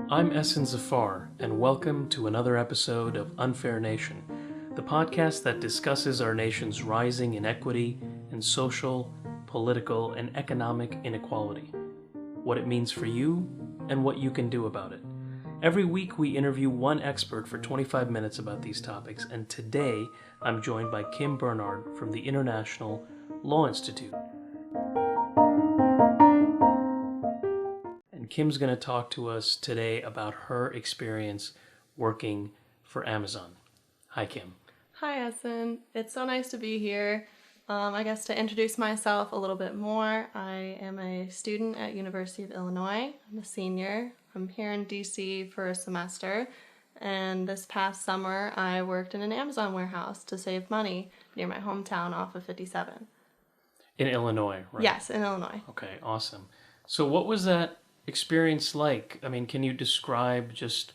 I'm Essen Zafar, and welcome to another episode of UnfairNation, the podcast that discusses our nation's rising inequity and social, political, and economic inequality, what it means for you, and what you can do about it. Every week we interview one expert for 25 minutes about these topics, and today I'm joined by Kim Bernard from the International Law Institute. And Kim's going to talk to us today about her experience working for Amazon. Hi, Kim. Hi, Essen. It's so nice to be here. I guess to introduce myself a little bit more, I am a student at University of Illinois. I'm a senior. I'm here in DC for a semester, and this past summer I worked in an Amazon warehouse to save money near my hometown off of 57. In Illinois, right? Yes, in Illinois. Okay, awesome. So what was that experience like? I mean, can you describe just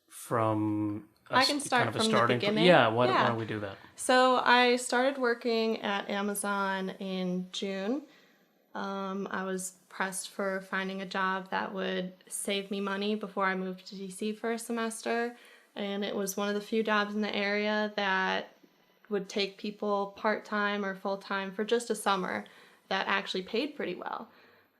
from I can start kind of from a starting the beginning. Yeah, why don't we do that? So I started working at Amazon in June. I was pressed for finding a job that would save me money before I moved to DC for a semester, and it was one of the few jobs in the area that would take people part-time or full-time for just a summer that actually paid pretty well.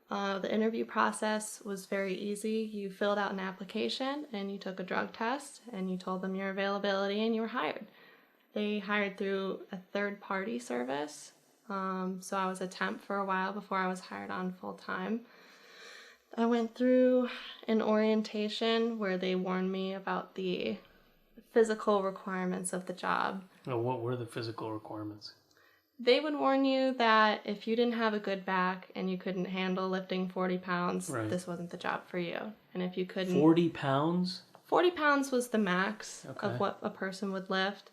The interview process was very easy. You filled out an application and you took a drug test and you told them your availability and you were hired. They hired through a third-party service, so I was a temp for a while before I was hired on full-time. I went through an orientation where they warned me about the physical requirements of the job. Oh, what were the physical requirements? They would warn you that if you didn't have a good back and you couldn't handle lifting 40 pounds, Right. This wasn't the job for you. And if you couldn't... 40 pounds? 40 pounds was the max Okay. of what a person would lift.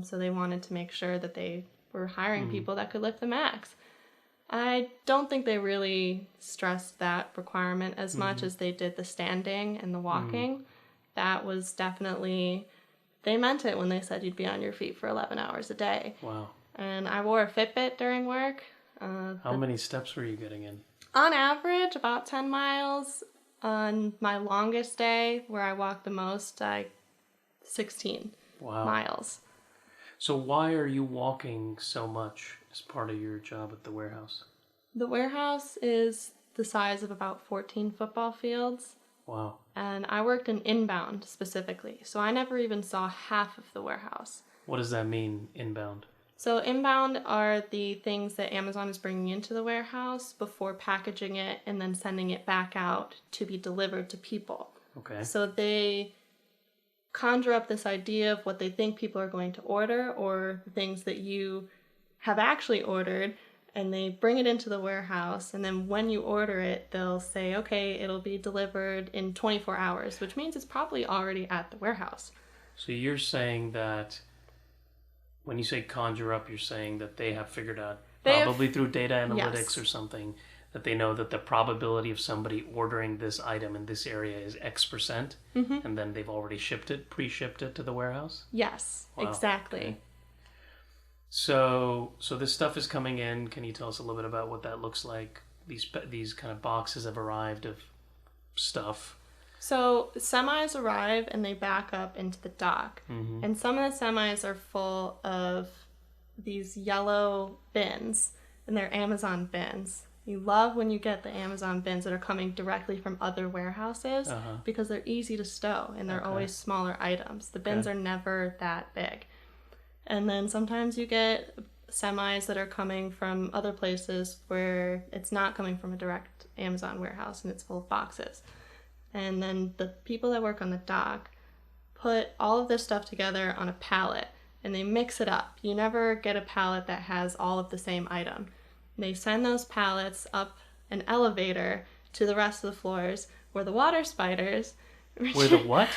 So they wanted to make sure that they were hiring people that could lift the max. I don't think they really stressed that requirement as much as they did the standing and the walking. That was definitely... They meant it when they said you'd be on your feet for 11 hours a day. Wow. And I wore a Fitbit during work. How many steps were you getting in? On average, about 10 miles. On my longest day, where I walked the most, 16 miles. So why are you walking so much as part of your job at the warehouse? The warehouse is the size of about 14 football fields. Wow. And I worked in inbound specifically, so I never even saw half of the warehouse. What does that mean, inbound? So inbound are the things that Amazon is bringing into the warehouse before packaging it and then sending it back out to be delivered to people. Okay. So they conjure up this idea of what they think people are going to order or the things that you have actually ordered, and they bring it into the warehouse, and then when you order it, they'll say, okay, it'll be delivered in 24 hours, which means it's probably already at the warehouse. So you're saying that when you say conjure up, you're saying that they have figured out, probably through data analytics or something, that they know that the probability of somebody ordering this item in this area is X%, and then they've already pre-shipped it to the warehouse? Yes, exactly. Okay. So this stuff is coming in. Can you tell us a little bit about what that looks like? These kind of boxes have arrived of stuff. So semis arrive and they back up into the dock. And some of the semis are full of these yellow bins, and they're Amazon bins. You love when you get the Amazon bins that are coming directly from other warehouses because they're easy to stow and they're always smaller items. The bins are never that big. And then sometimes you get semis that are coming from other places where it's not coming from a direct Amazon warehouse and it's full of boxes. And then the people that work on the dock put all of this stuff together on a pallet and they mix it up. You never get a pallet that has all of the same item. They send those pallets up an elevator to the rest of the floors where the water spiders... Where the what?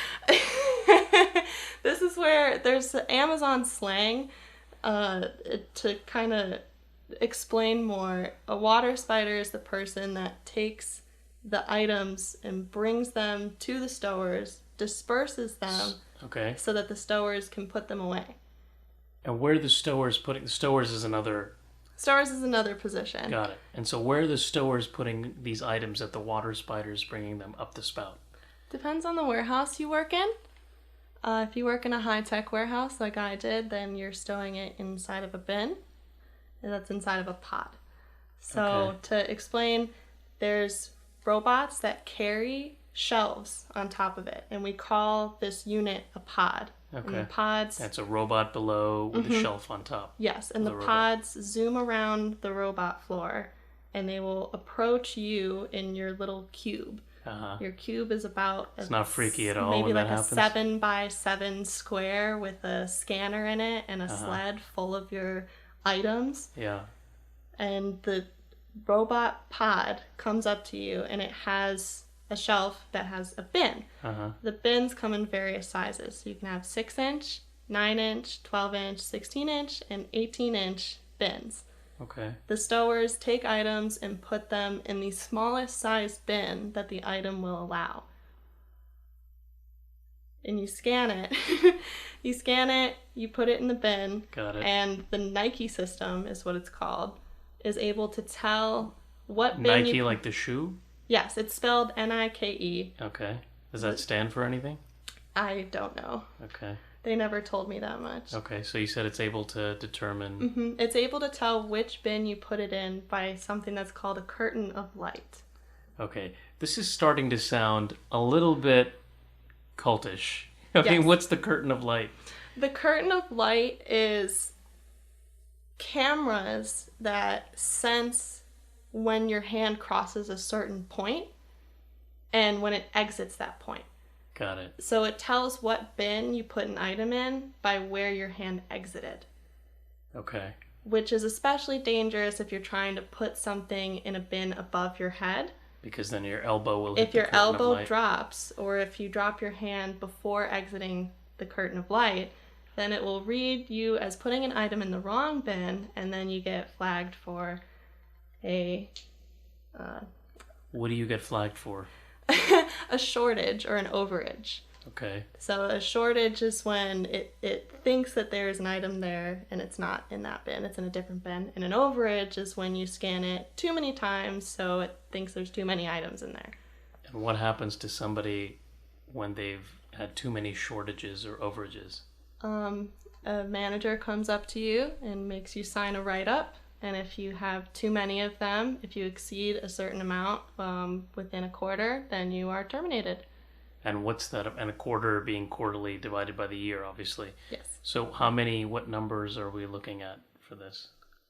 This is where there's Amazon slang to kind of explain more. A water spider is the person that takes the items and brings them to the stowers, disperses them so that the stowers can put them away. And where the stowers putting... Stowers is another Stowers is another position. Got it. And so where are the stowers putting these items that the water spider's bringing them up the spout? Depends on the warehouse you work in. If you work in a high-tech warehouse like I did, then you're stowing it inside of a bin, and that's inside of a pod. So to explain, there's robots that carry shelves on top of it, and we call this unit a pod. Okay. And the pods... That's a robot below with a shelf on top. Yes, and the pods zoom around the robot floor, and they will approach you in your little cube. Your cube is about... It's not freaky at all maybe when like that happens? a 7x7 square with a scanner in it and a sled full of your items. Yeah. And the robot pod comes up to you, and it has a shelf that has a bin. The bins come in various sizes. So you can have 6-inch, 9-inch, 12-inch, 16-inch, and 18-inch bins. Okay. The stowers take items and put them in the smallest size bin that the item will allow. And you scan it. You scan it, you put it in the bin. Got it. And the Nike system is what it's called, is able to tell what bin Nike, like the shoe? Yes, it's spelled Nike. Okay. Does that stand for anything? I don't know. Okay. They never told me that much. Okay, so you said it's able to determine... It's able to tell which bin you put it in by something that's called a curtain of light. Okay, this is starting to sound a little bit cultish. I mean, Yes. what's the curtain of light? The curtain of light is cameras that sense when your hand crosses a certain point and when it exits that point. Got it. So it tells what bin you put an item in by where your hand exited. Okay. Which is especially dangerous if you're trying to put something in a bin above your head. Because then your elbow will hit If the your curtain of elbow light. drops, or if you drop your hand before exiting the curtain of light, then it will read you as putting an item in the wrong bin, and then you get flagged for a What do you get flagged for? a shortage or an overage. Okay. So a shortage is when it thinks that there's an item there and it's not in that bin, it's in a different bin. And an overage is when you scan it too many times, so it thinks there's too many items in there. And what happens to somebody when they've had too many shortages or overages? A manager comes up to you and makes you sign a write-up. And if you have too many of them, if you exceed a certain amount within a quarter, then you are terminated. And what's that? And a quarter being quarterly divided by the year, obviously. Yes. So what numbers are we looking at for this?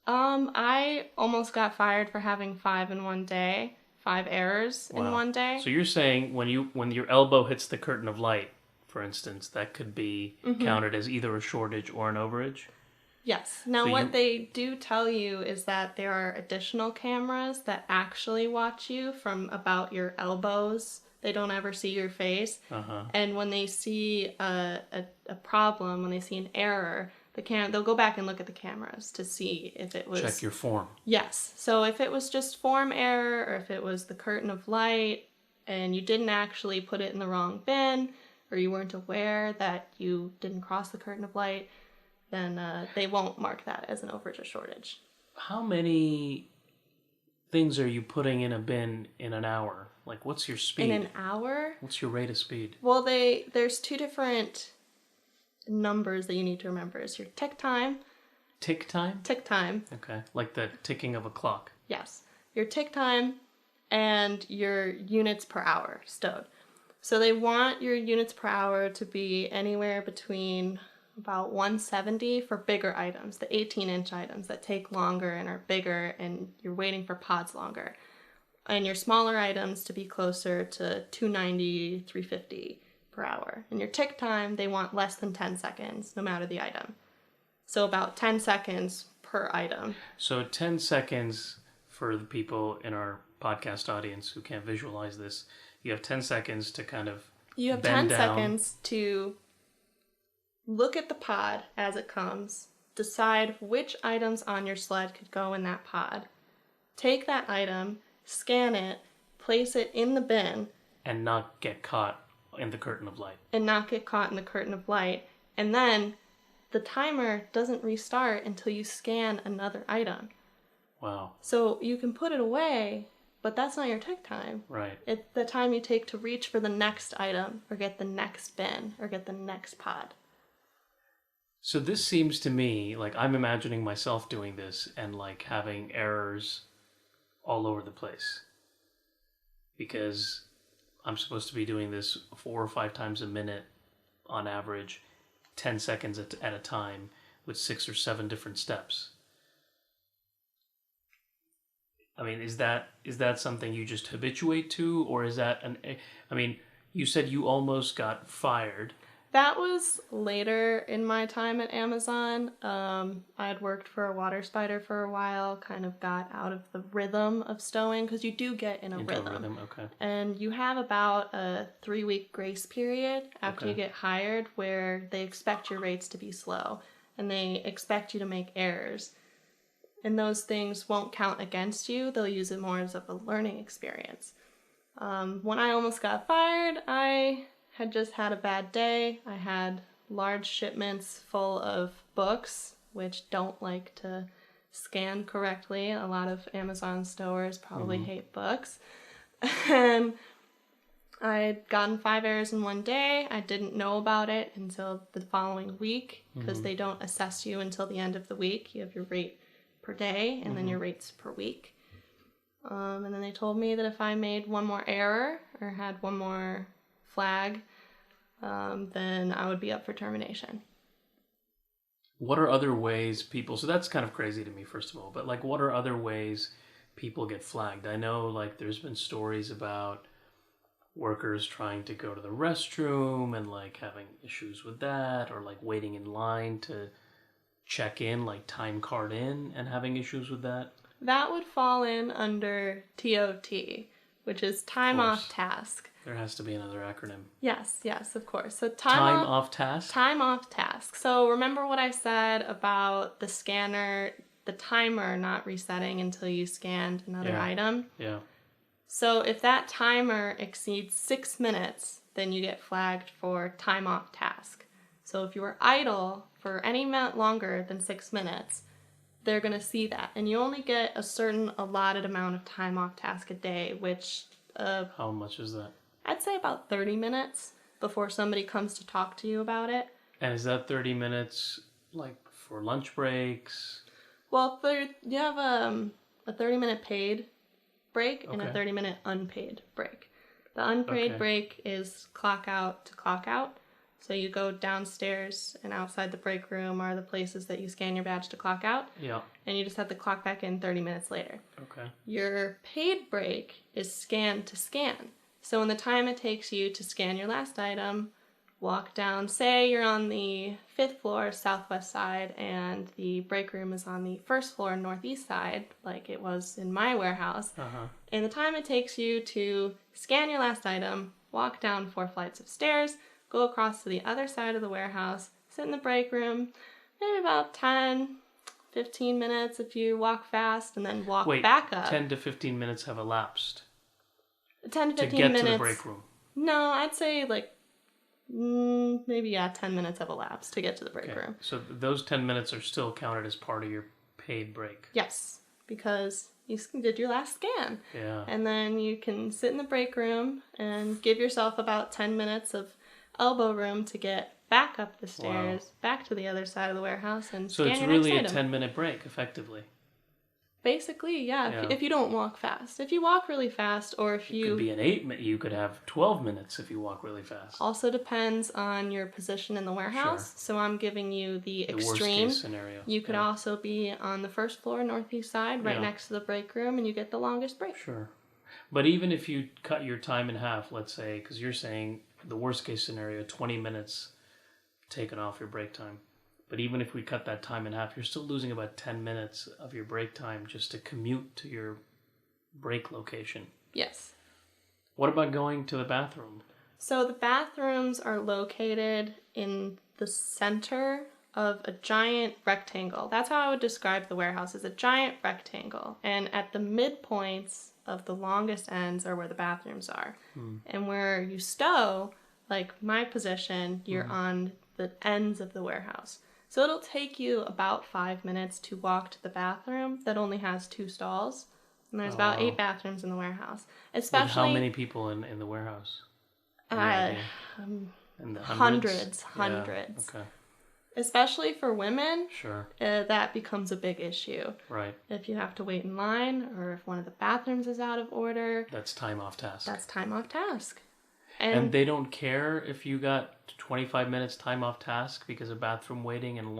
I almost got fired for having 5 in one day, 5 errors in one day. So you're saying when your elbow hits the curtain of light, for instance, that could be counted as either a shortage or an overage? Yes. Now, what they do tell you is that there are additional cameras that actually watch you from about your elbows. They don't ever see your face. And when they see a problem, when they see an error, they'll go back and look at the cameras to see if it was... Check your form. Yes. So if it was just form error, or if it was the curtain of light, and you didn't actually put it in the wrong bin, or you weren't aware that you didn't cross the curtain of light, then they won't mark that as an overage or shortage. How many things are you putting in a bin in an hour? Like, what's your speed? In an hour? What's your rate of speed? Well, there's 2 different numbers that you need to remember. It's your tick time. Tick time? Tick time. Okay. Like the ticking of a clock. Yes. Your tick time and your units per hour stowed. So they want your units per hour to be anywhere between about 170 for bigger items, the 18-inch items that take longer and are bigger and you're waiting for pods longer. And your smaller items to be closer to 290, 350 per hour. And your tick time, they want less than 10 seconds, no matter the item. So about 10 seconds per item. So 10 seconds for the people in our podcast audience who can't visualize this. You have 10 seconds to kind of You have 10 seconds to look at the pod as it comes, decide which items on your sled could go in that pod, take that item, scan it, place it in the bin, and not get caught in the curtain of light. And then the timer doesn't restart until you scan another item. Wow. So you can put it away, but that's not your tech time. Right. It's the time you take to reach for the next item or get the next bin or get the next pod. So this seems to me like I'm imagining myself doing this and like having errors all over the place. Because I'm supposed to be doing this 4 or 5 times a minute on average, 10 seconds at a time with 6 or 7 different steps. I mean, is that something you just habituate to, or is that I mean, you said you almost got fired. That was later in my time at Amazon. I had worked for a water spider for a while, kind of got out of the rhythm of stowing, because you do get in a rhythm. Okay. And you have about a 3-week grace period after you get hired where they expect your rates to be slow and they expect you to make errors. And those things won't count against you. They'll use it more as of a learning experience. When I almost got fired, I had just had a bad day. I had large shipments full of books, which don't like to scan correctly. A lot of Amazon stowers probably hate books. And I'd gotten 5 errors in one day. I didn't know about it until the following week because they don't assess you until the end of the week. You have your rate per day and then your rates per week. And then they told me that if I made one more error or had one more flag, then I would be up for termination. What are other ways people, so that's kind of crazy to me, first of all, but like what are other ways people get flagged? I know like there's been stories about workers trying to go to the restroom and like having issues with that, or like waiting in line to check in, like time card in, and having issues with that. That would fall in under TOT, which is time off task. There has to be another acronym. Yes, of course. So time off task? Time off task. So remember what I said about the scanner, the timer not resetting until you scanned another item? Yeah. So if that timer exceeds 6 minutes, then you get flagged for time off task. So if you were idle for any minute longer than 6 minutes, they're going to see that. And you only get a certain allotted amount of time off task a day, which... how much is that? I'd say about 30 minutes before somebody comes to talk to you about it. And is that 30 minutes like for lunch breaks? Well, you have a 30-minute paid break and a 30-minute unpaid break. The unpaid break is clock out to clock out. So you go downstairs and outside the break room are the places that you scan your badge to clock out. Yeah. And you just have to clock back in 30 minutes later. Okay. Your paid break is scan to scan. So in the time it takes you to scan your last item, walk down, say you're on the 5th floor southwest side and the break room is on the 1st floor northeast side, like it was in my warehouse. In the time it takes you to scan your last item, walk down 4 flights of stairs, go across to the other side of the warehouse, sit in the break room, maybe about 10, 15 minutes if you walk fast, and then walk back up. 10 to 15 minutes have elapsed 10 to 15 to get minutes. to the break room. No, I'd say like maybe 10 minutes have elapsed to get to the break room. So those 10 minutes are still counted as part of your paid break. Yes, because you did your last scan. Yeah. And then you can sit in the break room and give yourself about 10 minutes of elbow room to get back up the stairs, back to the other side of the warehouse, and so scan it's your really next a item. 10-minute break, effectively. Basically, yeah. If you don't walk fast. If you walk really fast, or if you... It could be an 8-minute. You could have 12 minutes if you walk really fast. Also depends on your position in the warehouse. Sure. So I'm giving you the extreme. Worst case scenario. You could also be on the 1st floor northeast side, right next to the break room, and you get the longest break. Sure. But even if you cut your time in half, let's say, because you're saying the worst case scenario, 20 minutes taken off your break time. But even if we cut that time in half, you're still losing about 10 minutes of your break time just to commute to your break location. Yes. What about going to the bathroom? So the bathrooms are located in the center of a giant rectangle. That's how I would describe the warehouse, as a giant rectangle. And at the midpoints of the longest ends are where the bathrooms are. And where you stow, like my position, you're on the ends of the warehouse. So it'll take you about 5 minutes to walk to the bathroom that only has 2 stalls. And there's Oh, about wow. 8 bathrooms in the warehouse. With Especially... how many people in the warehouse? Any Uh, idea? In the hundreds? Hundreds. Yeah, okay. Especially for women, Sure. That becomes a big issue. Right. If you have to wait in line, or if one of the bathrooms is out of order. That's time off task. That's time off task. And they don't care if you got 25 minutes time off task because of bathroom waiting and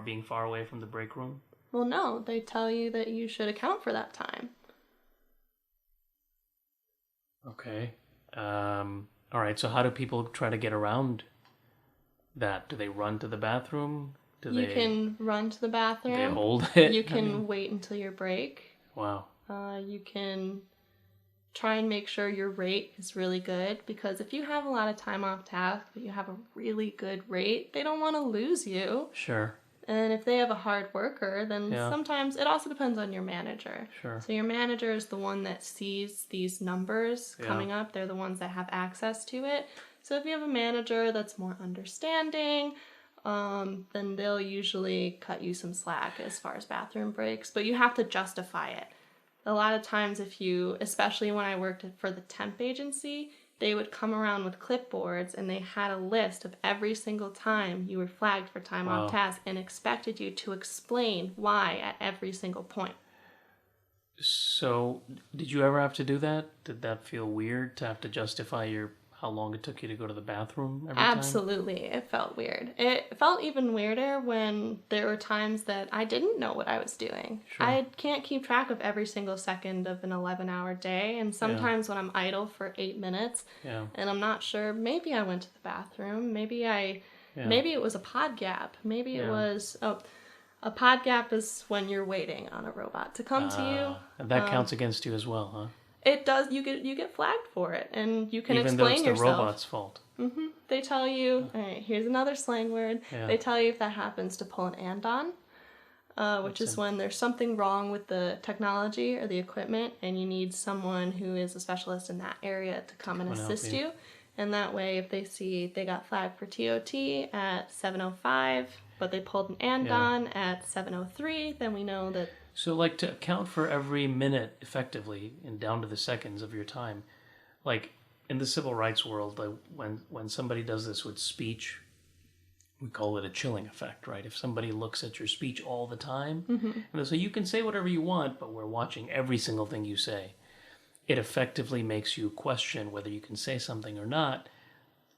being far away from the break room? Well, no. They tell you that you should account for that time. Okay. All right, so how do people try to get around that? Do they run to the bathroom? You can run to the bathroom. They hold it? You can wait until your break. Wow. You can try and make sure your rate is really good, because if you have a lot of time off task, but you have a really good rate, they don't want to lose you. Sure. And if they have a hard worker, then Yeah. sometimes it also depends on your manager. Sure. So your manager is the one that sees these numbers coming up. They're the ones that have access to it. So if you have a manager that's more understanding, then they'll usually cut you some slack as far as bathroom breaks. But you have to justify it. A lot of times especially when I worked for the temp agency, they would come around with clipboards and they had a list of every single time you were flagged for time off task and expected you to explain why at every single point. So, did you ever have to do that? Did that feel weird to have to justify how long it took you to go to the bathroom every time? Absolutely. It felt weird. It felt even weirder when there were times that I didn't know what I was doing. Sure. I can't keep track of every single second of an 11-hour day, and sometimes when I'm idle for 8 minutes and I'm not sure, maybe I went to the bathroom, maybe it was a pod gap, maybe it was... a pod gap is when you're waiting on a robot to come to you. And that counts against you as well, huh? It does. You get flagged for it, and you can Even explain though it's the yourself. robot's fault. Mm-hmm. They tell you, all right, here's another slang word. Yeah. They tell you if that happens to pull an andon, which is when there's something wrong with the technology or the equipment, and you need someone who is a specialist in that area to come and assist you. And that way, if they see they got flagged for TOT at 7:05, but they pulled an andon at 7:03, then we know that. So, like, to account for every minute effectively and down to the seconds of your time, like in the civil rights world, like when somebody does this with speech, we call it a chilling effect, right? If somebody looks at your speech all the time, and they say, you can say whatever you want, but we're watching every single thing you say, it effectively makes you question whether you can say something or not,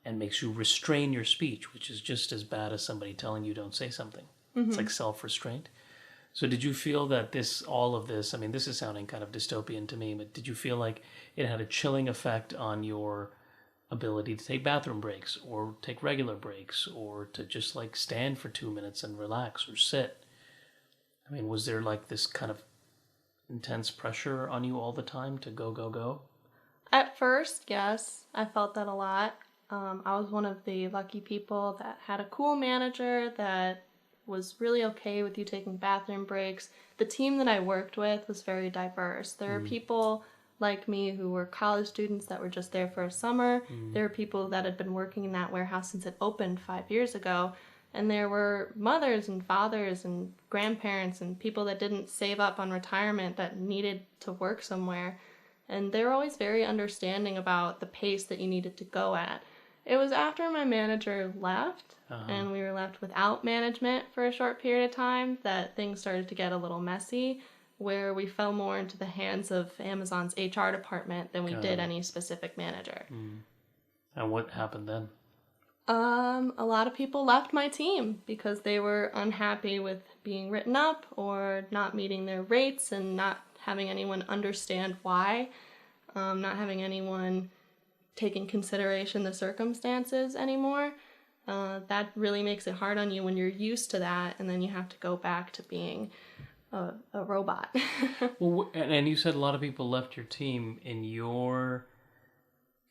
and makes you restrain your speech, which is just as bad as somebody telling you don't say something. It's like self-restraint. So did you feel that all of this, I mean, this is sounding kind of dystopian to me, but did you feel like it had a chilling effect on your ability to take bathroom breaks or take regular breaks or to just like stand for 2 minutes and relax or sit? I mean, was there like this kind of intense pressure on you all the time to go, go, go? At first, yes, I felt that a lot. I was one of the lucky people that had a cool manager that was really okay with you taking bathroom breaks. The team that I worked with was very diverse. There were people like me who were college students that were just there for a summer. There were people that had been working in that warehouse since it opened 5 years ago. And there were mothers and fathers and grandparents and people that didn't save up on retirement that needed to work somewhere. And they were always very understanding about the pace that you needed to go at. It was after my manager left and we were left without management for a short period of time that things started to get a little messy, where we fell more into the hands of Amazon's HR department than we did any specific manager. And what happened then? A lot of people left my team because they were unhappy with being written up or not meeting their rates and not having anyone understand why, not having anyone take in consideration the circumstances anymore. That really makes it hard on you when you're used to that, and then you have to go back to being a robot. Well, and you said a lot of people left your team. In your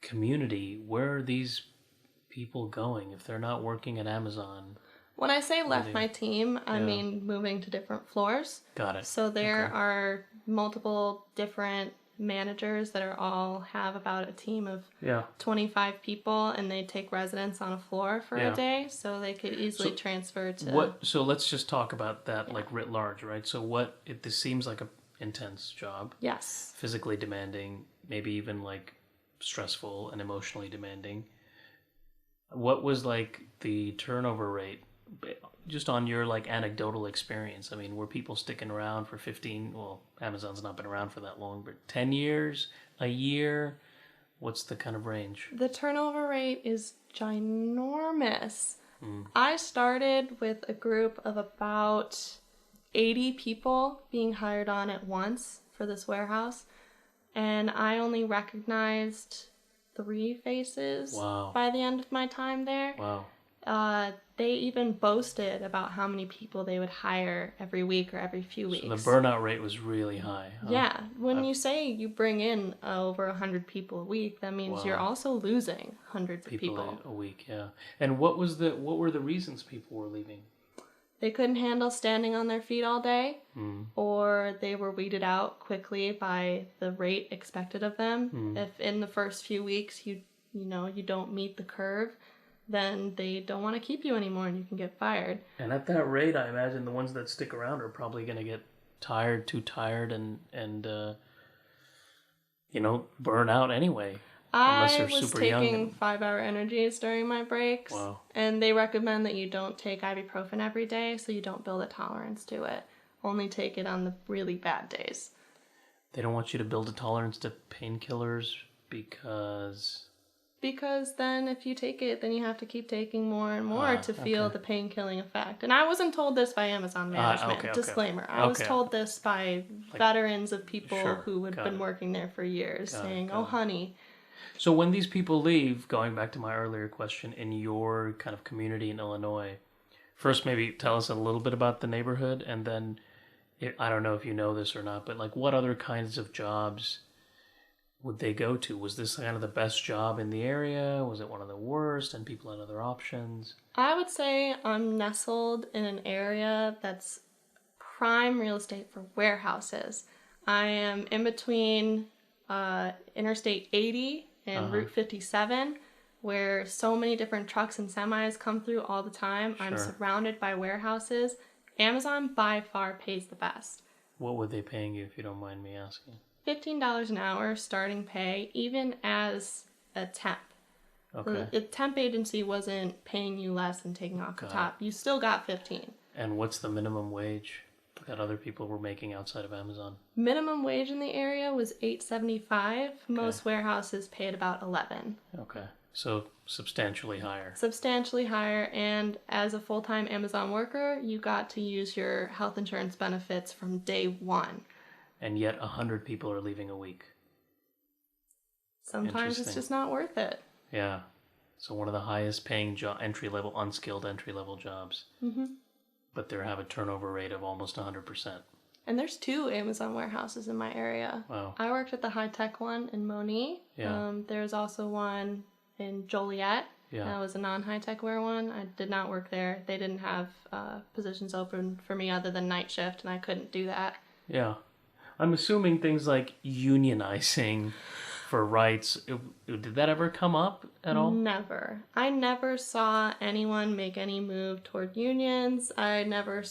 community, where are these people going if they're not working at Amazon? When I say left my team, I mean moving to different floors. Got it. So there are multiple different managers that all have about a team of 25 people, and they take residence on a floor for a day, so they could easily transfer to... So let's just talk about that like writ large, right? So this seems like intense job. Yes. Physically demanding, maybe even like stressful and emotionally demanding. What was like the turnover rate just on your like anecdotal experience? I mean, were people sticking around for 15, well, Amazon's not been around for that long, but 10 years, a year? What's the kind of range? The turnover rate is ginormous. I started with a group of about 80 people being hired on at once for this warehouse, and I only recognized 3 faces by the end of my time there. Wow. They even boasted about how many people they would hire every week or every few weeks. So the burnout rate was really high. Huh? Yeah. When you say you bring in over 100 people a week, that means you're also losing hundreds of people. A week, yeah. And what were the reasons people were leaving? They couldn't handle standing on their feet all day, or they were weeded out quickly by the rate expected of them. If in the first few weeks you don't meet the curve, then they don't want to keep you anymore and you can get fired. And at that rate, I imagine the ones that stick around are probably going to get too tired and burn out anyway. Unless I they're was super taking young 5-hour energies during my breaks. Wow. And they recommend that you don't take ibuprofen every day so you don't build a tolerance to it. Only take it on the really bad days. They don't want you to build a tolerance to painkillers because then if you take it, then you have to keep taking more and more to feel the pain-killing effect. And I wasn't told this by Amazon management. Disclaimer. I was told this by veterans of people who had been working there for years, saying, honey. So when these people leave, going back to my earlier question, in your kind of community in Illinois, first maybe tell us a little bit about the neighborhood, and then, I don't know if you know this or not, but like what other kinds of jobs would they go to? Was this kind of the best job in the area? Was it one of the worst and people had other options? I would say I'm nestled in an area that's prime real estate for warehouses. I am in between Interstate 80 and Route 57, where so many different trucks and semis come through all the time. I'm surrounded by warehouses. Amazon by far pays the best. What were they paying you, if you don't mind me asking? $15 an hour starting pay, even as a temp. Okay. The temp agency wasn't paying you less and taking off the top. You still got 15. And what's the minimum wage that other people were making outside of Amazon? Minimum wage in the area was $8.75. Most warehouses paid about $11. Okay. So substantially higher. Substantially higher, and as a full-time Amazon worker, you got to use your health insurance benefits from day one. And yet 100 people are leaving a week. Sometimes it's just not worth it. Yeah. So one of the highest paying entry-level, unskilled entry-level jobs. Mm-hmm. But they have a turnover rate of almost 100%. And there's 2 Amazon warehouses in my area. Wow. I worked at the high-tech one in Moni. Yeah. There's also one in Joliet. Yeah. That was a non-high-tech wear one. I did not work there. They didn't have positions open for me other than night shift, and I couldn't do that. Yeah. I'm assuming things like unionizing for rights, did that ever come up at all? Never. I never saw anyone make any move toward unions. They never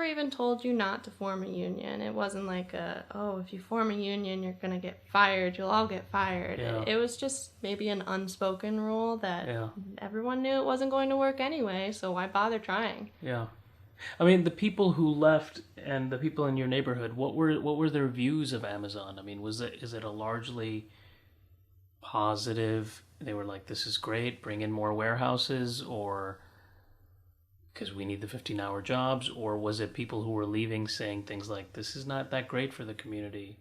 even told you not to form a union. It wasn't like if you form a union, you're going to get fired. You'll all get fired. Yeah. It was just maybe an unspoken rule that everyone knew it wasn't going to work anyway, so why bother trying? Yeah. I mean, the people who left and the people in your neighborhood, what were their views of Amazon? I mean, is it a largely positive? They were like, "This is great, bring in more warehouses," or because we need the 15-hour jobs, or was it people who were leaving saying things like, "This is not that great for the community"?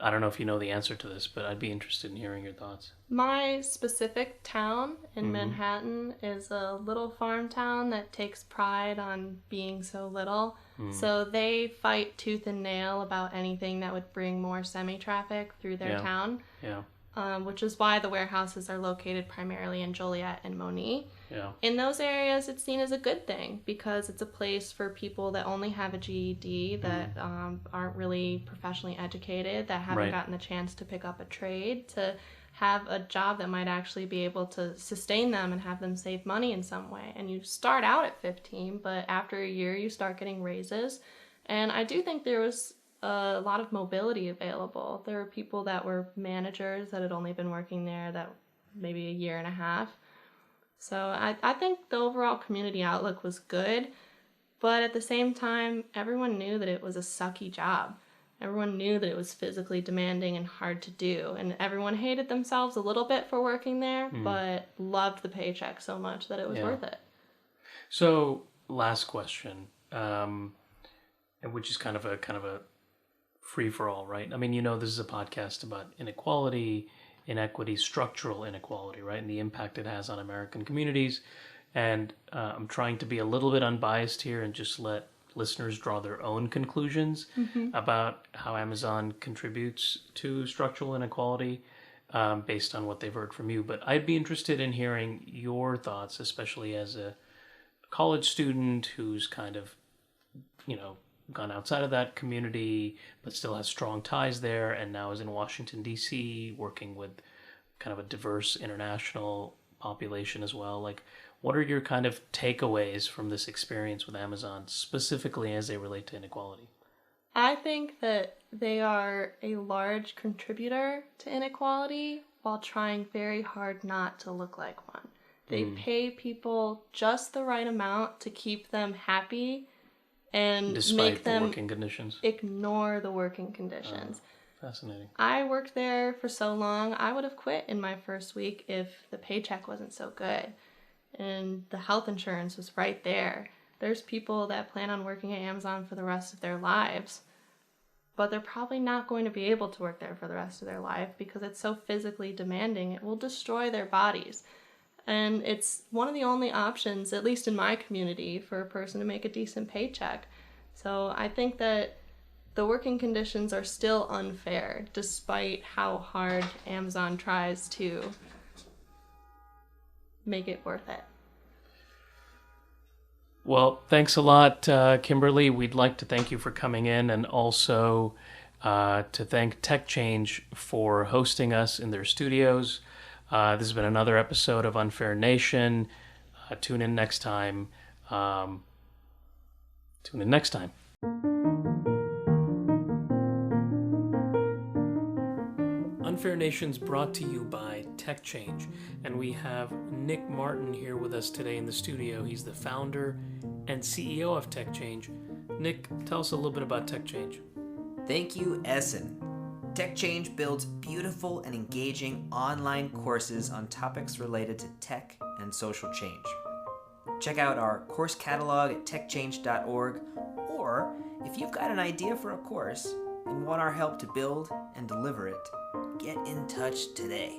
I don't know if you know the answer to this, but I'd be interested in hearing your thoughts. My specific town in Manhattan is a little farm town that takes pride on being so little. So they fight tooth and nail about anything that would bring more semi-traffic through their town. Yeah. Which is why the warehouses are located primarily in Joliet and Moni. Yeah. In those areas, it's seen as a good thing because it's a place for people that only have a GED, that aren't really professionally educated, that haven't gotten the chance to pick up a trade, to have a job that might actually be able to sustain them and have them save money in some way. And you start out at 15, but after a year, you start getting raises. And I do think there was a lot of mobility available. There were people that were managers that had only been working there that maybe a year and a half. So I think the overall community outlook was good, but at the same time, everyone knew that it was a sucky job. Everyone knew that it was physically demanding and hard to do, and everyone hated themselves a little bit for working there, but loved the paycheck so much that it was worth it. So, last question, which is kind of a free for all, right? I mean, this is a podcast about inequality, inequity, structural inequality, right, and the impact it has on American communities. And I'm trying to be a little bit unbiased here and just let listeners draw their own conclusions about how Amazon contributes to structural inequality based on what they've heard from you. But I'd be interested in hearing your thoughts, especially as a college student who's kind of, gone outside of that community, but still has strong ties there, and now is in Washington, D.C., working with kind of a diverse international population as well. Like, what are your kind of takeaways from this experience with Amazon, specifically as they relate to inequality? I think that they are a large contributor to inequality while trying very hard not to look like one. They pay people just the right amount to keep them happy and Despite make them the working conditions. Ignore the working conditions. Fascinating. I worked there for so long, I would have quit in my first week if the paycheck wasn't so good. And the health insurance was right there. There's people that plan on working at Amazon for the rest of their lives, but they're probably not going to be able to work there for the rest of their life because it's so physically demanding. It will destroy their bodies. And it's one of the only options, at least in my community, for a person to make a decent paycheck. So I think that the working conditions are still unfair, despite how hard Amazon tries to make it worth it. Well, thanks a lot, Kimberly. We'd like to thank you for coming in, and also to thank TechChange for hosting us in their studios. This has been another episode of Unfair Nation. Tune in next time. Unfair Nation's brought to you by TechChange, and we have Nick Martin here with us today in the studio. He's the founder and CEO of TechChange. Nick, tell us a little bit about TechChange. Thank you, Essen. TechChange builds beautiful and engaging online courses on topics related to tech and social change. Check out our course catalog at techchange.org, or if you've got an idea for a course and want our help to build and deliver it, get in touch today.